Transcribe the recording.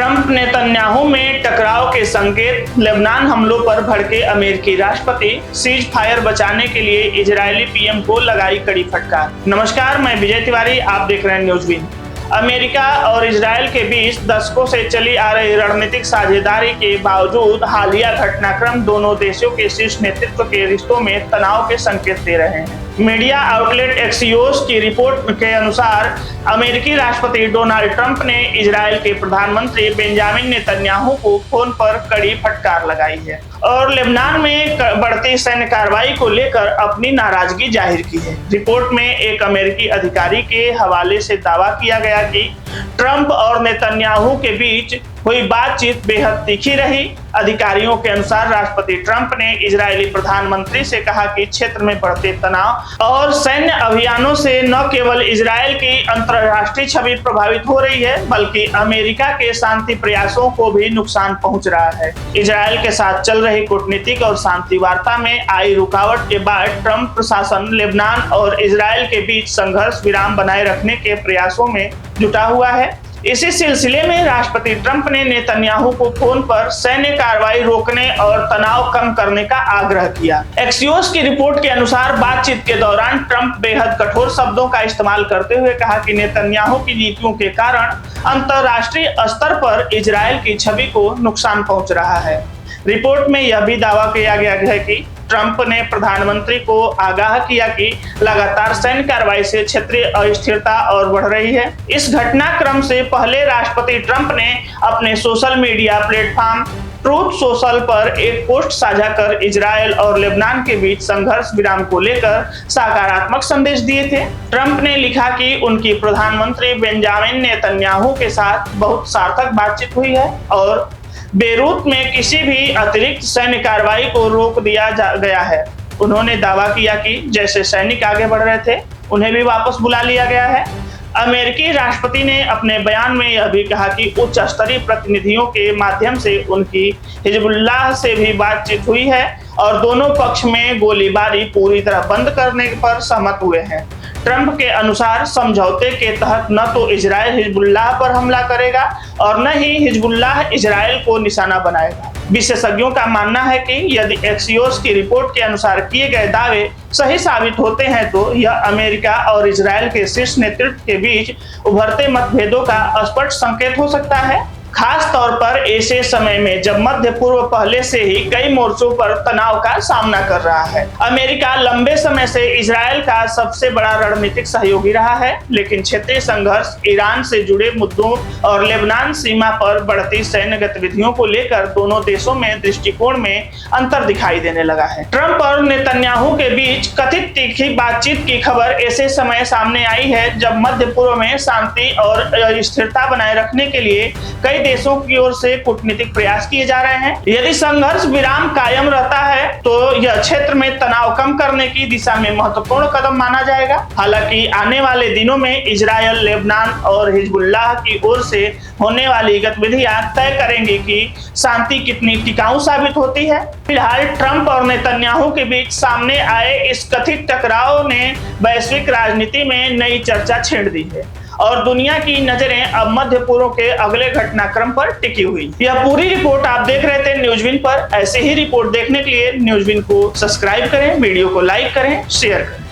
Trump Netanyahu में टकराव के संकेत, लेबनान हमलों पर भड़के अमेरिकी राष्ट्रपति, सीज फायर बचाने के लिए इजरायली पीएम को लगाई कड़ी फटकार। नमस्कार, मैं विजय तिवारी, आप देख रहे हैं न्यूज़विन। अमेरिका और इजरायल के बीच दशकों से चली आ रही रणनीतिक साझेदारी के बावजूद हालिया घटनाक्रम दोनों देशों के शीर्ष नेतृत्व के रिश्तों में तनाव के संकेत दे रहे हैं। मीडिया आउटलेट एक्सियोस की रिपोर्ट के अनुसार अमेरिकी राष्ट्रपति डोनाल्ड ट्रंप ने इजरायल के प्रधानमंत्री बेंजामिन नेतन्याहू को फोन पर कड़ी फटकार लगाई है और लेबनान में बढ़ती सैन्य कार्रवाई को लेकर अपनी नाराजगी जाहिर की है। रिपोर्ट में एक अमेरिकी अधिकारी के हवाले से दावा किया गया कि ट्रंप और नेतन्याहू के बीच हुई बातचीत बेहद तीखी रही। अधिकारियों के अनुसार राष्ट्रपति ट्रंप ने इजरायली प्रधानमंत्री से कहा कि क्षेत्र में बढ़ते तनाव और सैन्य अभियानों से न केवल इजरायल की अंतर्राष्ट्रीय छवि प्रभावित हो रही है, बल्कि अमेरिका के शांति प्रयासों को भी नुकसान पहुंच रहा है। इजरायल के साथ चल रही कूटनीतिक और शांति वार्ता में आई रुकावट के बाद ट्रंप प्रशासन लेबनान और इजरायल के बीच संघर्ष विराम बनाए रखने के प्रयासों में जुटा हुआ है। इसी सिलसिले में राष्ट्रपति ट्रंप ने नेतन्याहू को फोन पर सैन्य कार्रवाई रोकने और तनाव कम करने का आग्रह किया। एक्सियोस की रिपोर्ट के अनुसार बातचीत के दौरान ट्रंप बेहद कठोर शब्दों का इस्तेमाल करते हुए कहा कि नेतन्याहू की नीतियों के कारण अंतर्राष्ट्रीय स्तर पर इजरायल की छवि को नुकसान पहुंच रहा है। रिपोर्ट में यह भी दावा किया गया है कि ट्रंप ने प्रधानमंत्री को आगाह किया कि लगातार सैन्य कार्रवाई से क्षेत्रीय अस्थिरता और बढ़ रही है। इस घटनाक्रम से पहले राष्ट्रपति ट्रंप ने अपने social media platform truth social पर एक पोस्ट साझा कर इजरायल और लेबनान के बीच संघर्ष विराम को लेकर सकारात्मक संदेश दिए थे। ट्रंप ने लिखा कि उनकी प्रधानमंत्री बेंजामिन नेतन्याहू के साथ बहुत सार्थक बातचीत हुई है और बेरूत में किसी भी अतिरिक्त सैन्य कार्रवाई को रोक दिया गया है। उन्होंने दावा किया कि जैसे सैनिक आगे बढ़ रहे थे, उन्हें भी वापस बुला लिया गया है। अमेरिकी राष्ट्रपति ने अपने बयान में यह भी कहा कि उच्च स्तरीय प्रतिनिधियों के माध्यम से उनकी हिजबुल्लाह से भी बातचीत हुई है और दोनों पक्ष में गोलीबारी पूरी तरह बंद करने पर सहमत हुए हैं। ट्रंप के अनुसार समझौते के तहत न तो इजरायल हिजबुल्लाह पर हमला करेगा और न ही हिजबुल्लाह इजरायल को निशाना बनाएगा। विशेषज्ञों का मानना है कि यदि एक्सियोस की रिपोर्ट के अनुसार किए गए दावे सही साबित होते हैं तो यह अमेरिका और इजरायल के शीर्ष नेतृत्व के बीच उभरते मतभेदों का स्पष्ट संकेत हो सकता है, खास तौर पर ऐसे समय में जब मध्य पूर्व पहले से ही कई मोर्चों पर तनाव का सामना कर रहा है। अमेरिका लंबे समय से इजरायल का सबसे बड़ा रणनीतिक सहयोगी रहा है, लेकिन क्षेत्रीय संघर्ष, ईरान से जुड़े मुद्दों और लेबनान सीमा पर बढ़ती सैन्य गतिविधियों को लेकर दोनों देशों में दृष्टिकोण में अंतर दिखाई देने लगा है। ट्रंप और नेतन्याहू के बीच कथित तीखी बातचीत की खबर ऐसे समय सामने आई है जब मध्य पूर्व में शांति और स्थिरता बनाए रखने के लिए कई देशों की ओर से कूटनीतिक प्रयास किए जा रहे हैं। यदि संघर्ष विराम कायम रहता है तो यह क्षेत्र में तनाव कम करने की दिशा में महत्वपूर्ण कदम माना जाएगा। हालांकि आने वाले दिनों में इजरायल, लेबनान और हिजबुल्लाह की ओर से होने वाली गतिविधियां तय करेंगी कि शांति कितनी टिकाऊ साबित होती है। फिलहाल ट्रंप और नेतन्याहू के बीच सामने आए इस कथित टकराव ने वैश्विक राजनीति में नई चर्चा छेड़ दी है और दुनिया की नजरें अब मध्य पूर्व के अगले घटनाक्रम पर टिकी हुई। यह पूरी रिपोर्ट आप देख रहे थे न्यूज़विन पर। ऐसे ही रिपोर्ट देखने के लिए न्यूज़विन को सब्सक्राइब करें, वीडियो को लाइक करें, शेयर करें।